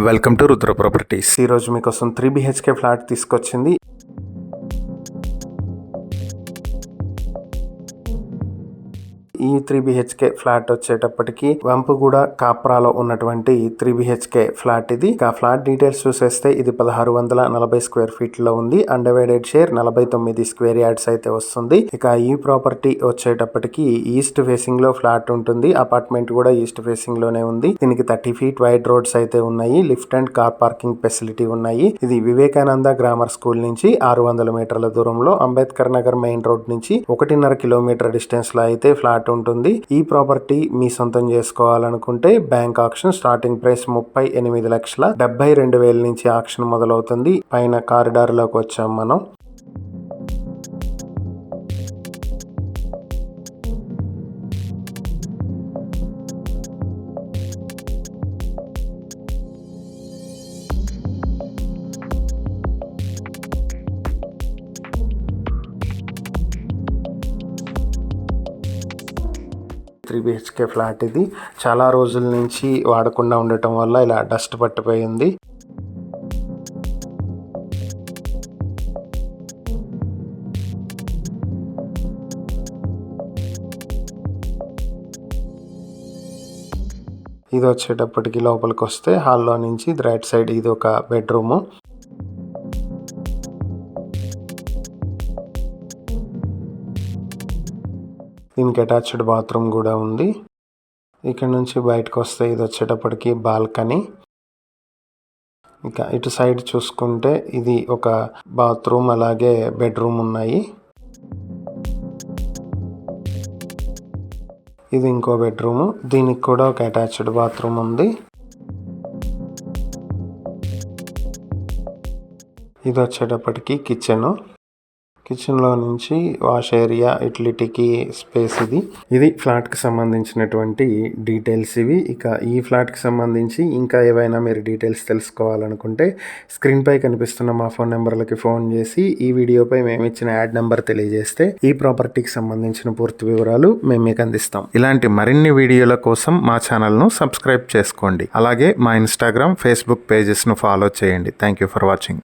Welcome to Rudra properties. ఈరోజు మీకోసం 3 BHK flat తీసుకొచ్చింది. ఈ 3 BHK ఫ్లాట్ వచ్చేటప్పటికి వంపుగూడ కాప్రాలో ఉన్నటువంటి 3 BHK ఫ్లాట్ ఇది. ఆ ఫ్లాట్ డీటెయిల్స్ చూసేస్తే ఇది 1640 స్క్వేర్ ఫీట్ లో ఉంది. అన్డివైడెడ్ షేర్ 49 స్క్వేర్ యార్డ్స్ అయితే వస్తుంది. ఇక ఈ ప్రాపర్టీ వచ్చేటప్పటికి ఈస్ట్ ఫేసింగ్ లో ఫ్లాట్ ఉంటుంది. అపార్ట్మెంట్ కూడా ఈస్ట్ ఫేసింగ్ లోనే ఉంది. దీనికి 30 ఫీట్ వైడ్ రోడ్స్ అయితే ఉన్నాయి. Lift and car parking facility ఉన్నాయి. ఇది వివేకానంద గ్రామర్ స్కూల్ నుంచి 600 మీటర్ల దూరంలో, అంబేద్కర్ నగర్ మెయిన్ రోడ్ నుంచి 1.5 కిలోమీటర్ డిస్టెన్స్ లో అయితే ఫ్లాట్ ఉంటుంది. ఈ ప్రాపర్టీ మీ సొంతం చేసుకోవాలనుకుంటే బ్యాంక్ ఆక్షన్ స్టార్టింగ్ ప్రైస్ 38,72,000 నుంచి ఆక్షన్ మొదలవుతుంది. పైన కారిడార్ లోకి వచ్చాం మనం. త్రీ BHK ఫ్లాట్ ఇది. చాలా రోజుల నుంచి వాడకుండా ఉండటం వల్ల ఇలా డస్ట్ పట్టిపోయింది. ఇది వచ్చేటప్పటికి లోపలికి వస్తే హాల్లో నుంచి రైట్ సైడ్ ఇది ఒక బెడ్రూము. దీనికి అటాచ్డ్ బాత్రూమ్ కూడా ఉంది. ఇక్కడ నుంచి బయటకు వస్తే ఇది వచ్చేటప్పటికి బాల్కనీ. ఇంకా ఇటు సైడ్ చూసుకుంటే ఇది ఒక బాత్రూమ్ అలాగే బెడ్రూమ్ ఉన్నాయి. ఇది ఇంకో బెడ్రూమ్. దీనికి కూడా ఒక అటాచ్డ్ బాత్రూమ్ ఉంది. ఇది వచ్చేటప్పటికి కిచెన్ లో నుంచి వాష్ ఏరియా, యూటిలిటీకి స్పేస్. ఇది ఫ్లాట్ కి సంబంధించినటువంటి డీటెయిల్స్ ఇవి. ఇక ఈ ఫ్లాట్ కి సంబంధించి ఇంకా ఏవైనా మీరు డీటెయిల్స్ తెలుసుకోవాలనుకుంటే స్క్రీన్ పై కనిపిస్తున్న మా ఫోన్ నెంబర్లకి ఫోన్ చేసి ఈ వీడియోపై మేము ఇచ్చిన యాడ్ నెంబర్ తెలియజేస్తే ఈ ప్రాపర్టీకి సంబంధించిన పూర్తి వివరాలు మేము మీకు అందిస్తాం. ఇలాంటి మరిన్ని వీడియోల కోసం మా ఛానల్ ను సబ్స్క్రైబ్ చేసుకోండి. అలాగే మా ఇన్స్టాగ్రామ్, ఫేస్బుక్ పేజెస్ ను ఫాలో చేయండి. Thank you for watching.